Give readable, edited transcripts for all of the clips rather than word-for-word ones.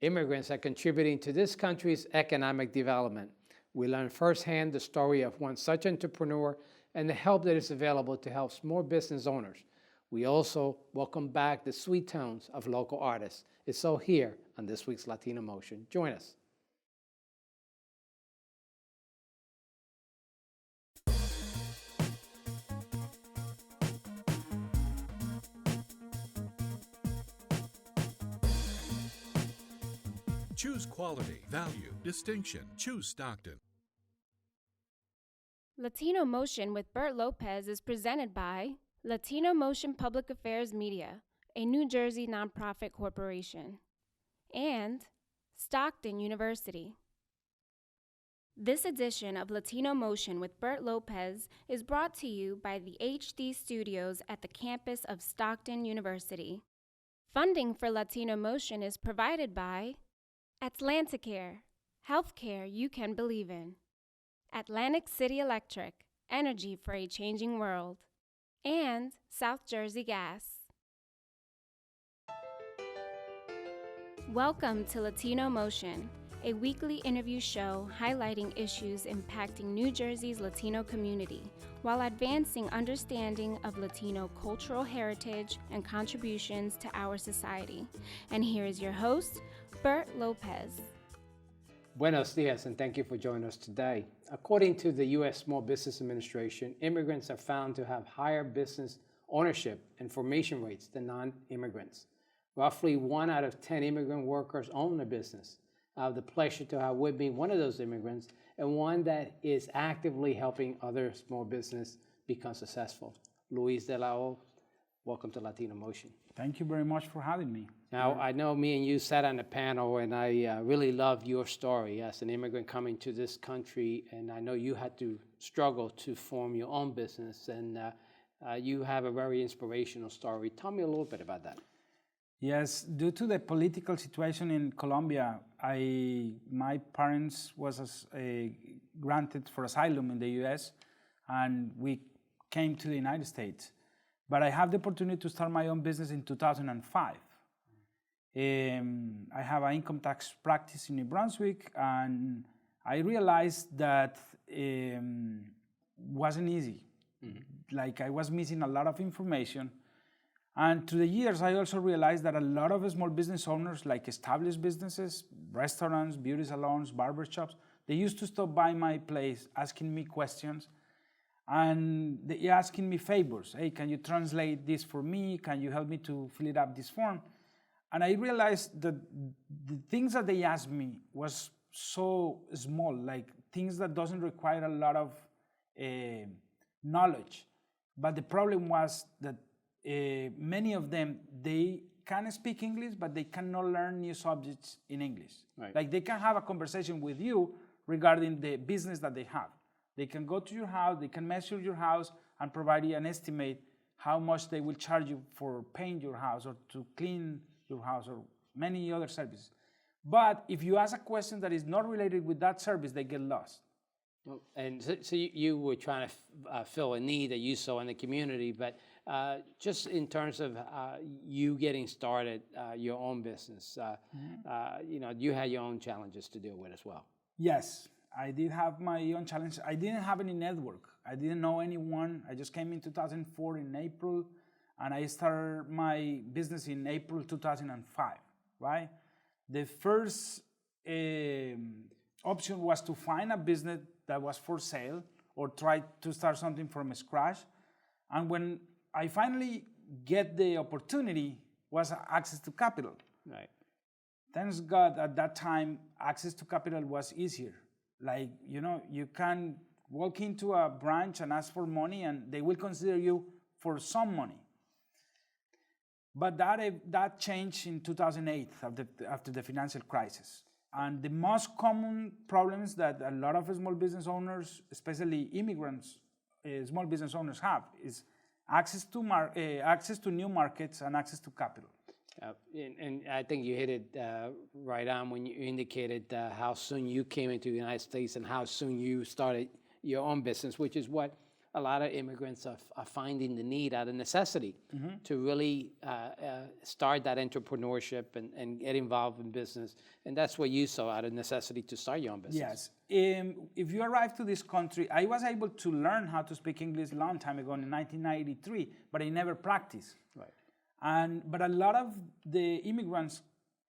Immigrants are contributing to this country's economic development. We learn firsthand the story of one such entrepreneur and the help that is available to help small business owners. We also welcome back the sweet tones of local artists. It's so here on this week's Latino Motion. Join us. Choose quality, value, distinction. Choose Stockton. Latino Motion with Bert Lopez is presented by Latino Motion Public Affairs Media, a New Jersey nonprofit corporation, and Stockton University. This edition of Latino Motion with Bert Lopez is brought to you by the HD Studios at the campus of Stockton University. Funding for Latino Motion is provided by Atlanticare, healthcare you can believe in. Atlantic City Electric, energy for a changing world. And South Jersey Gas. Welcome to Latino Motion, a weekly interview show highlighting issues impacting New Jersey's Latino community while advancing understanding of Latino cultural heritage and contributions to our society. And here is your host, Bert Lopez. Buenos dias, and thank you for joining us today. According to the U.S. Small Business Administration, immigrants are found to have higher business ownership and formation rates than non-immigrants. Roughly 1 out of 10 immigrant workers own a business. I have the pleasure to have with me one of those immigrants and one that is actively helping other small business become successful. Luis de la O, welcome to Latino Motion. Thank you very much for having me. Now, I know me and you sat on a panel, and I really love your story as an immigrant coming to this country, and I know you had to struggle to form your own business, and you have a very inspirational story. Tell me a little bit about that. Yes, due to the political situation in Colombia, my parents was granted for asylum in the U.S., and we came to the United States. But I have the opportunity to start my own business in 2005. I have an income tax practice in New Brunswick, and I realized that wasn't easy. Mm-hmm. Like I was missing a lot of information. And through the years, I also realized that a lot of small business owners, like established businesses, restaurants, beauty salons, barber shops, they used to stop by my place asking me questions. And they asking me favors. Hey, can you translate this for me? Can you help me to fill it up this form? And I realized that the things that they asked me was so small, like things that doesn't require a lot of knowledge. But the problem was that many of them, they can speak English, but they cannot learn new subjects in English. Right. Like they can have a conversation with you regarding the business that they have. They can go to your house, they can measure your house and provide you an estimate how much they will charge you for paint your house or to clean your house or many other services. But if you ask a question that is not related with that service, they get lost. And so you were trying to fill a need that you saw in the community, but just in terms of you getting started, your own business, you had your own challenges to deal with as well. Yes. I did have my own challenge. I didn't have any network. I didn't know anyone. I just came in 2004 in April, and I started my business in April 2005, right? The first option was to find a business that was for sale or try to start something from scratch. And when I finally get the opportunity was access to capital. Right. Thanks God at that time, access to capital was easier. Like, you can walk into a branch and ask for money and they will consider you for some money. But that changed in 2008 after the financial crisis. And the most common problems that a lot of small business owners, especially immigrants, small business owners have is access to new markets and access to capital. And I think you hit it right on when you indicated how soon you came into the United States and how soon you started your own business, which is what a lot of immigrants are finding the need out of necessity to really start that entrepreneurship and get involved in business. And that's what you saw out of necessity to start your own business. Yes. If you arrive to this country, I was able to learn how to speak English a long time ago in 1993, but I never practiced. Right. But a lot of the immigrants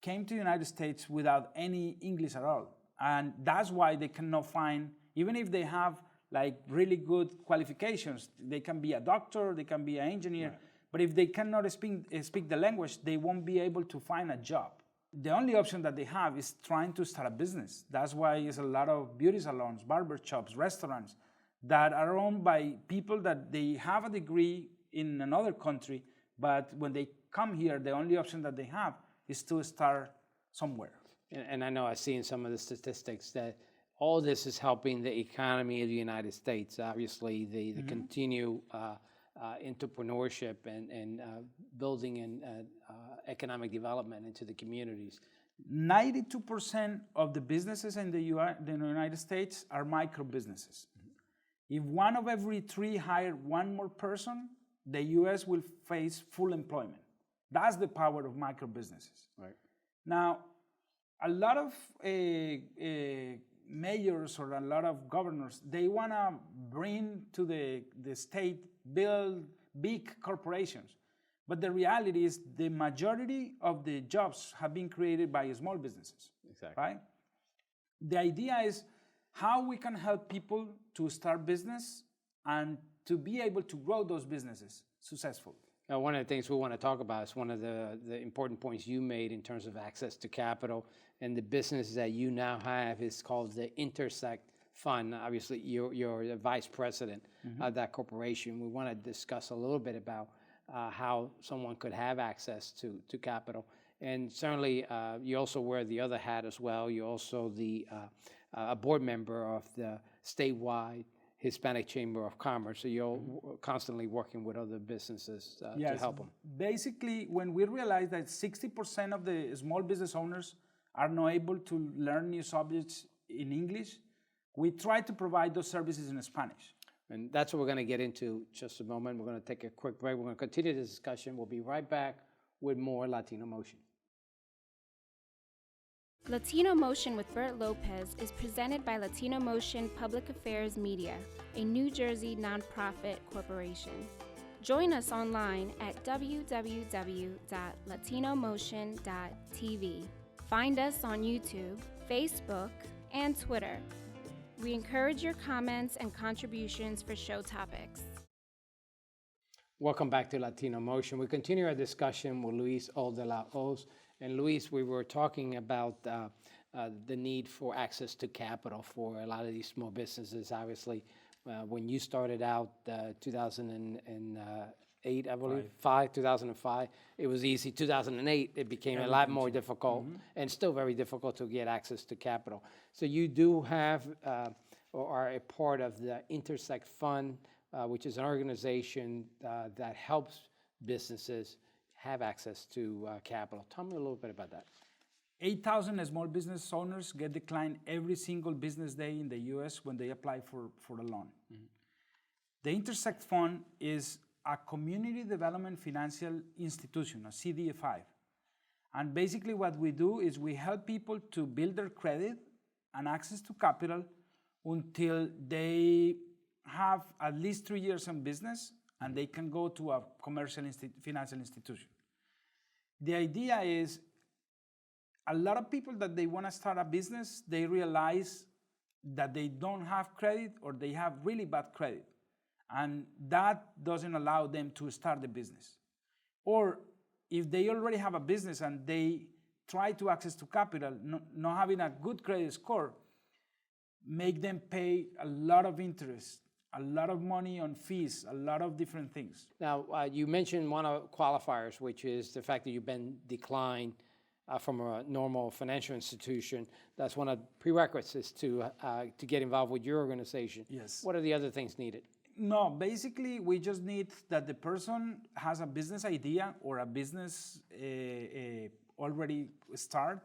came to the United States without any English at all. And that's why they cannot find, even if they have like really good qualifications, they can be a doctor, they can be an engineer, right. But if they cannot speak the language, they won't be able to find a job. The only option that they have is trying to start a business. That's why there's a lot of beauty salons, barber shops, restaurants that are owned by people that they have a degree in another country, but when they come here, the only option that they have is to start somewhere. And I know I've seen some of the statistics that all this is helping the economy of the United States. Obviously, the continued entrepreneurship and building and economic development into the communities. 92% of the businesses in the United States are micro businesses. If one of every three hire one more person, the U.S. will face full employment. That's the power of micro businesses. Right. Now, a lot of mayors or a lot of governors, they want to bring to the state, build big corporations. But the reality is the majority of the jobs have been created by small businesses. Exactly. Right? The idea is how we can help people to start business and to be able to grow those businesses successfully. Now, one of the things we want to talk about is one of the important points you made in terms of access to capital, and the business that you now have is called the Intersect Fund. Obviously, you're the vice president of that corporation. We want to discuss a little bit about how someone could have access to capital. And certainly, you also wear the other hat as well. You're also a board member of the Statewide Hispanic Chamber of Commerce, so you're constantly working with other businesses to help them. Basically, when we realized that 60% of the small business owners are not able to learn new subjects in English, we try to provide those services in Spanish. And that's what we're going to get into just a moment. We're going to take a quick break. We're going to continue this discussion. We'll be right back with more Latino Motion. Latino Motion with Bert Lopez is presented by Latino Motion Public Affairs Media, a New Jersey nonprofit corporation. Join us online at www.latinomotion.tv. Find us on YouTube, Facebook, and Twitter. We encourage your comments and contributions for show topics. Welcome back to Latino Motion. We continue our discussion with Luis Oldelaos. And Luis, we were talking about the need for access to capital for a lot of these small businesses. Obviously, when you started out 2008, I believe, 2005, it was easy. 2008, it became a lot more difficult and still very difficult to get access to capital. So you do have or are a part of the Intersect Fund, which is an organization that helps businesses have access to capital. Tell me a little bit about that. 8,000 small business owners get declined every single business day in the U.S. when they apply for a loan. The Intersect Fund is a community development financial institution, a CDFI. And basically what we do is we help people to build their credit and access to capital until they have at least 3 years in business and they can go to a commercial financial institution. The idea is a lot of people that they want to start a business, they realize that they don't have credit or they have really bad credit. And that doesn't allow them to start the business. Or if they already have a business and they try to access to capital, not having a good credit score, make them pay a lot of interest, a lot of money on fees, a lot of different things. Now, you mentioned one of qualifiers, which is the fact that you've been declined from a normal financial institution. That's one of the prerequisites to get involved with your organization. Yes. What are the other things needed? No, basically, we just need that the person has a business idea or a business already start.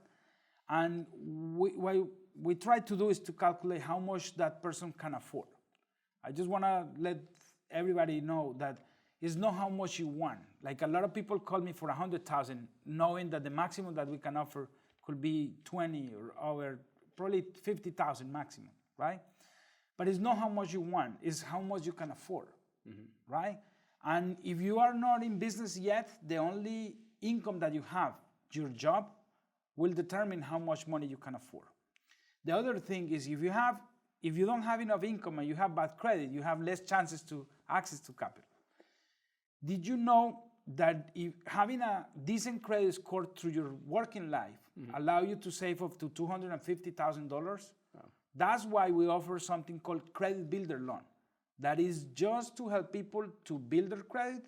And what we try to do is to calculate how much that person can afford. I just want to let everybody know that it's not how much you want. Like a lot of people call me for 100,000, knowing that the maximum that we can offer could be 20 or over, probably 50,000 maximum, right? But it's not how much you want, it's how much you can afford, right? And if you are not in business yet, the only income that you have, your job, will determine how much money you can afford. The other thing is if you don't have enough income and you have bad credit, you have less chances to access to capital. Did you know that if having a decent credit score through your working life allow you to save up to $250,000? Wow. That's why we offer something called credit builder loan. That is just to help people to build their credit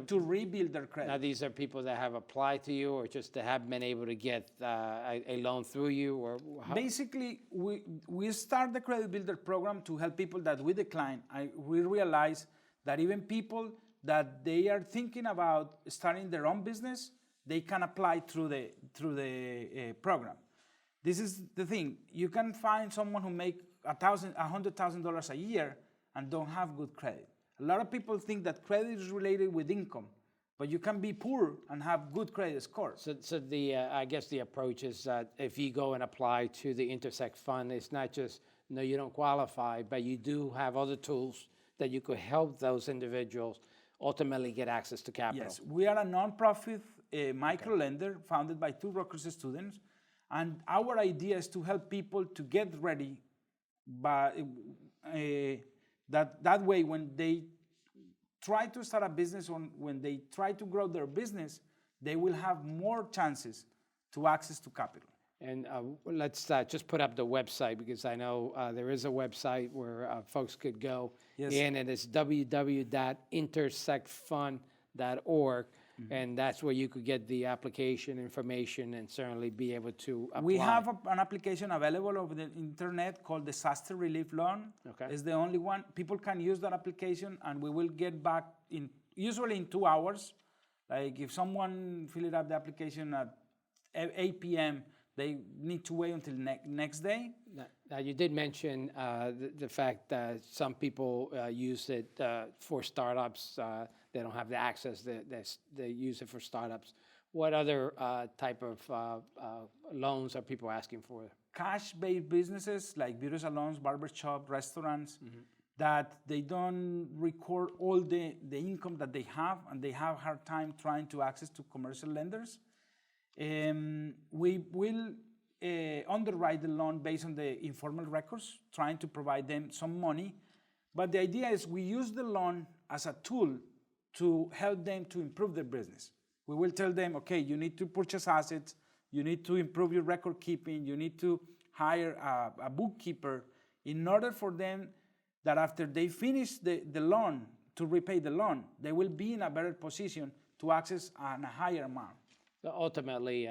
to rebuild their credit. Now, these are people that have applied to you or just that have been able to get a loan through you? Or how? Basically, we start the credit builder program to help people that we decline. We realize that even people that they are thinking about starting their own business, they can apply through the program. This is the thing. You can find someone who make $100,000 a year and don't have good credit. A lot of people think that credit is related with income, but you can be poor and have good credit score. So I guess the approach is that if you go and apply to the Intersect Fund, it's not just, no, you don't qualify, but you do have other tools that you could help those individuals ultimately get access to capital. Yes, we are a nonprofit micro lender founded by 2 Rutgers students, and our idea is to help people to get ready by that way when they try to start a business or when they try to grow their business, they will have more chances to access to capital. And let's just put up the website, because I know there is a website where folks could go. Yes. And it is www.intersectfund.org. And that's where you could get the application information and certainly be able to apply. We have an application available over the internet called the Disaster Relief Loan. Okay. It's the only one. People can use that application and we will get back usually in 2 hours. Like if someone filled up the application at 8 p.m., they need to wait until next day. Now, you did mention the fact that some people use it for startups. They don't have the access. They use it for startups. What other type of loans are people asking for? Cash-based businesses like beauty salons, barbershop, restaurants, that they don't record all the income that they have, and they have a hard time trying to access to commercial lenders. We will underwrite the loan based on the informal records, trying to provide them some money. But the idea is we use the loan as a tool to help them to improve their business. We will tell them, okay, you need to purchase assets, you need to improve your record keeping, you need to hire a bookkeeper in order for them that after they finish the loan, to repay the loan, they will be in a better position to access a higher amount. So ultimately,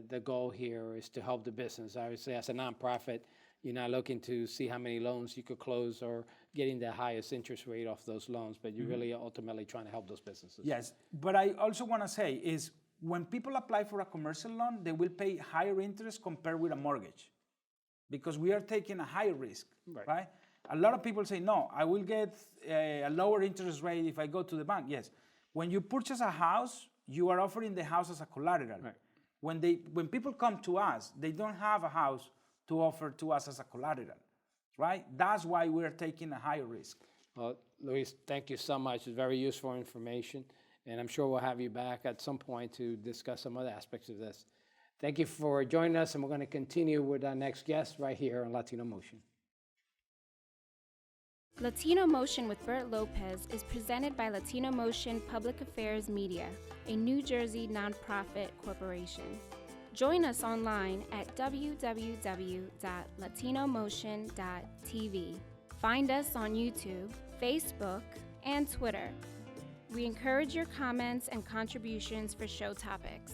the goal here is to help the business. Obviously, as a nonprofit, you're not looking to see how many loans you could close or getting the highest interest rate off those loans, but you're really ultimately trying to help those businesses. Yes, but I also want to say is when people apply for a commercial loan, they will pay higher interest compared with a mortgage because we are taking a higher risk, right? A lot of people say, no, I will get a lower interest rate if I go to the bank. Yes, when you purchase a house, you are offering the house as a collateral. Right. When people come to us, they don't have a house to offer to us as a collateral, right? That's why we're taking a higher risk. Well, Luis, thank you so much. It's very useful information, and I'm sure we'll have you back at some point to discuss some other aspects of this. Thank you for joining us, and we're going to continue with our next guest right here on Latino Motion. Latino Motion with Bert Lopez is presented by Latino Motion Public Affairs Media, a New Jersey nonprofit corporation. Join us online at www.latinomotion.tv. Find us on YouTube, Facebook, and Twitter. We encourage your comments and contributions for show topics.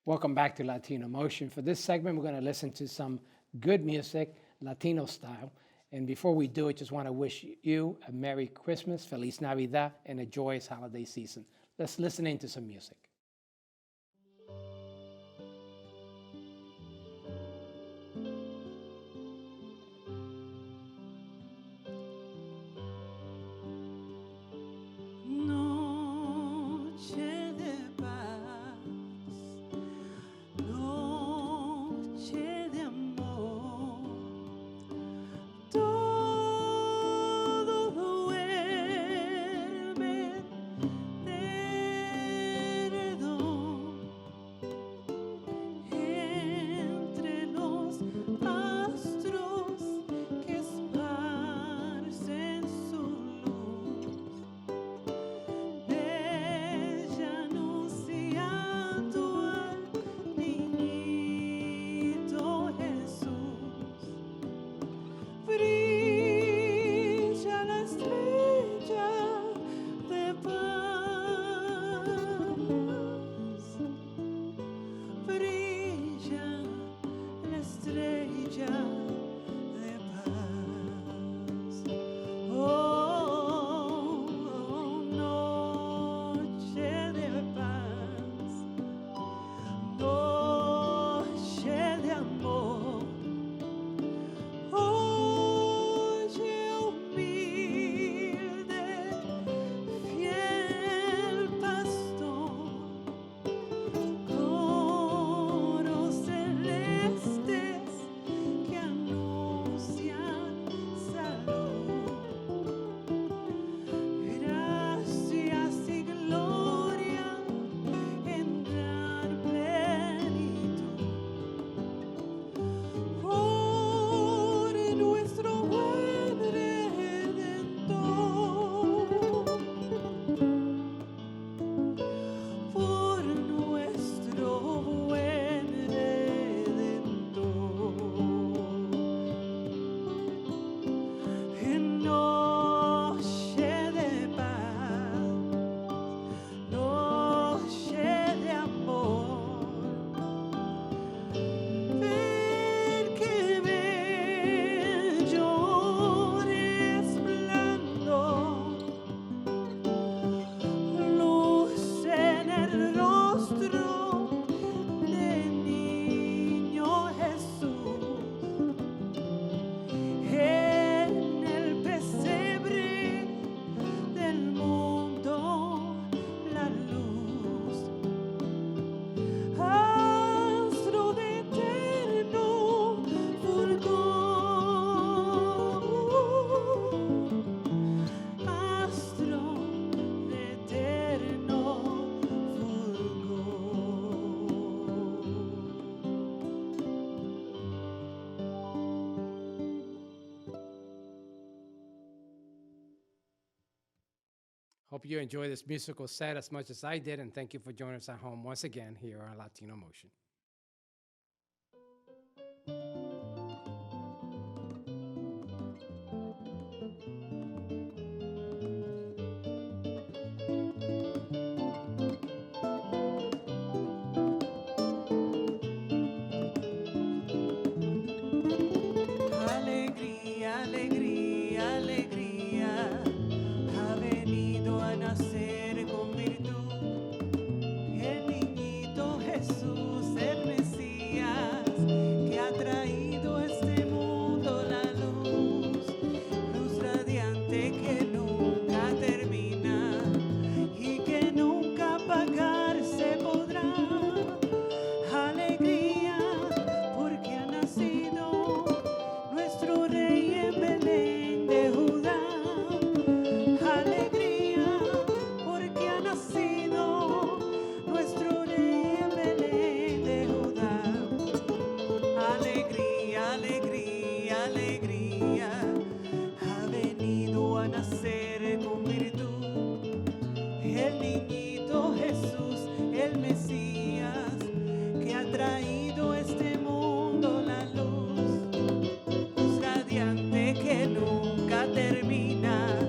Welcome back to Latino Motion. For this segment, we're going to listen to some good music, Latino style. And before we do it, just want to wish you a Merry Christmas, Feliz Navidad, and a joyous holiday season. Let's listen into some music. Hope you enjoy this musical set as much as I did, and thank you for joining us at home once again here on Latino Motion. Alegría, alegría, alegría, ha venido a nacer con virtud el niñito Jesús, el Mesías, que ha traído a este mundo la luz, luz radiante que nunca termina y que nunca apagarse podrá. Alegría, porque ha nacido nuestro rey en Belén de Judá. Alegría, porque ha nacido nuestro rey en Belén de Judá. Alegría, alegría, alegría, ha venido a nacer con virtud el niñito Jesús, el Mesías, que ha traído a este mundo la luz, luz radiante que nunca termina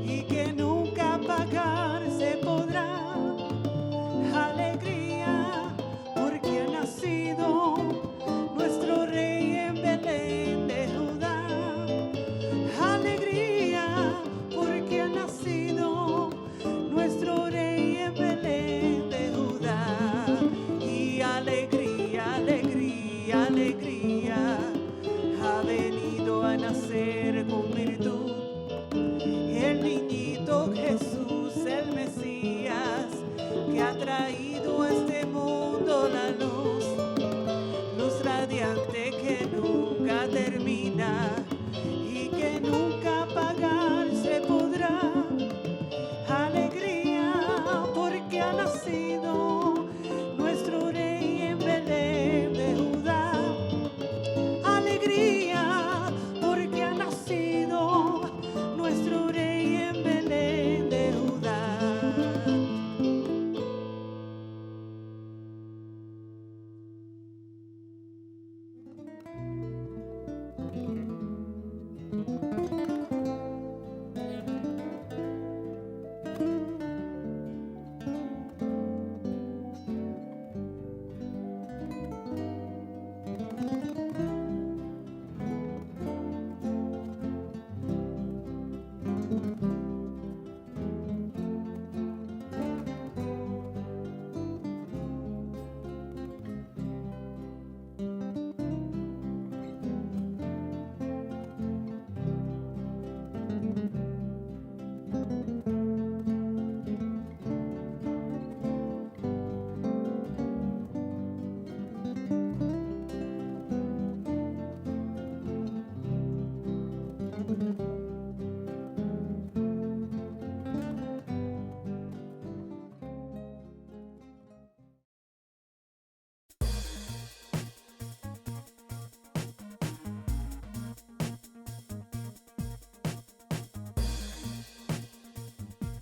y que nunca apagarse podrá. Alegría, porque ha nacido nuestro rey en Belén de Judá. Alegría, porque ha nacido nuestro rey en Belén de Judá. Y alegría, alegría, alegría, ha venido a nacer con virtud el niñito Jesús, el Mesías, que ha traído a este mundo la luz, luz radiante que nunca termina y que nunca apagarse podrá. Alegría, porque ha nacido nuestro rey en Belén de Judá. Alegría, porque ha nacido nuestro rey en Belén de Judá.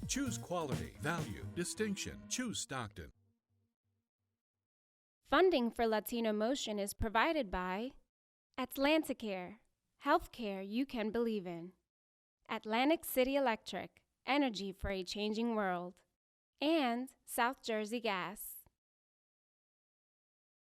Choose quality, value, distinction. Choose Stockton. Funding for Latino Motion is provided by Atlanticare, healthcare you can believe in. Atlantic City Electric, energy for a changing world. And South Jersey Gas.